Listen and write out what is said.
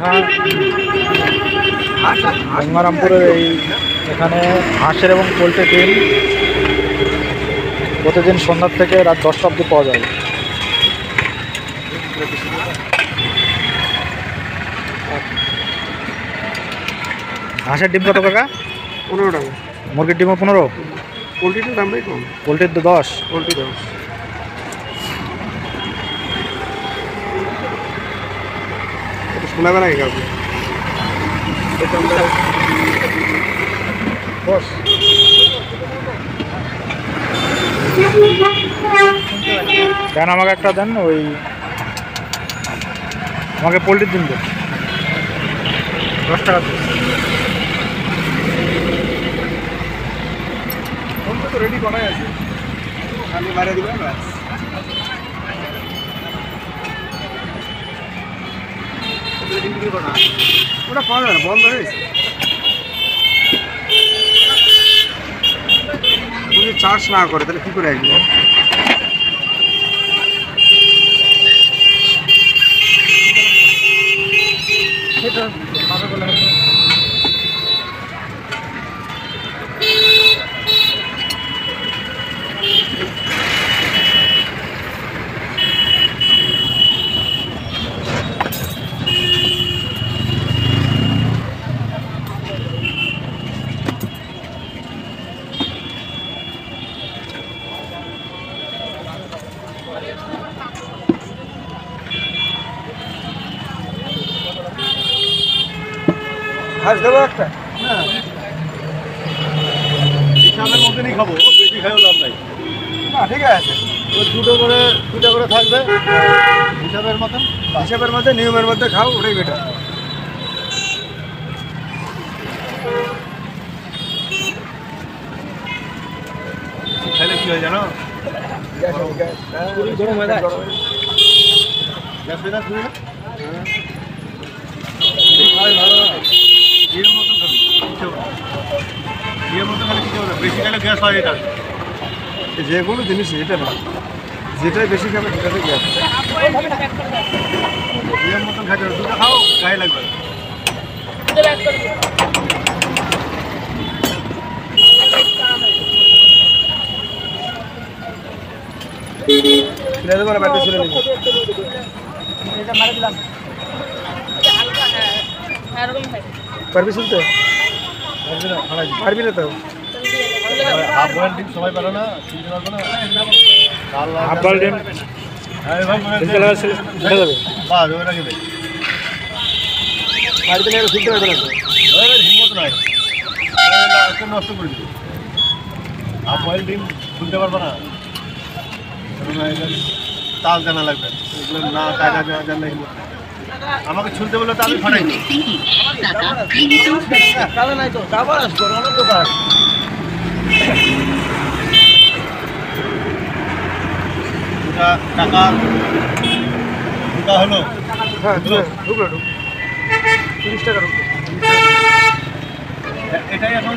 হ্যাঁ, গঙ্গারামপুরের এখানে হাঁসের এবং পোলট্রি ডিম প্রতিদিন সন্ধ্যার থেকে রাত 10টা অবধি পাওয়া যায়। হাঁসের ডিম কত টাকা? 15 টাকা। মুরগির ডিমও 15, পোলট্রিটার দামটাই কম। পোলট্রির তো 10। পোলট্রি 10। এটা শোনা বেলা কি কাউকে বস দেন, আমাকে একটা দেন। ওই আমাকে পোলট্রির ডিম দেন 10 টাকা। তো রেডি করাই আছে, খালি বাইরে দিবে ব্যাস। ওটা পাওয়া যায় না, বন্ধ হয়ে গেছে। যদি চার্জ না করে তাহলে কী করে আসবে? হাঁস দেবো একটা? হিসাবের মতনই খাবো, বেশি খাইও দাম নাই। না, ঠিক আছে। ওই দুটো করে থাকবে হিসাবের মতন। হিসাবের মধ্যে, নিয়মের মধ্যে খাও, ওটাই বেটার। খাইলে কি হয় জানো? গরম হয়ে যায়। গ্যাস হয়ে যাচ্ছে না? খাই ভালো না। ইয়ের মতন খাবি, কিছু হবে না। ইয়ের মতন খালি কিছু হবে না। বেশি খাইলে গ্যাস হয় এটা। যে কোনো জিনিস এটা না, যেটাই বেশি খাবে সেটাতে গ্যাস। ইয়ের মতন খাইতে হবে, দুটো খাও গায়ে লাগবে না। ছেড়ে দেবো না, ব্যাটে ছেড়ে দেবো। পারবি শুনতে? পারবি না, খালাই দিবি। পারবি না তো? হাফ বয়েল ডিম সবাই পারে না, চিনতে পারবে না। হাফ বয়েল ডিম হ্যাঁ ভাই, ছেড়ে যাবে। বাস ওই রাখি দেয়। বাড়িতে নিয়ে শুনতে পারবে না তো? হিম্মত নাই, একটু নষ্ট করে দিবি। হাফ বয়েল ডিম শুনতে পারবো না, তাল জানা লাগবে। এগুলো না কায়দা জানলে হিম্মত নাই। আমাকে শুনতে বললে তো আমি ফাটাই দিই। কাদা নাই তো, আবার আসবো, অনেক দোকান। দুটা টাকা দুটা হলো। হ্যাঁ, ঢুকলো 30 টাকা ঢুকলো। এটাই এখন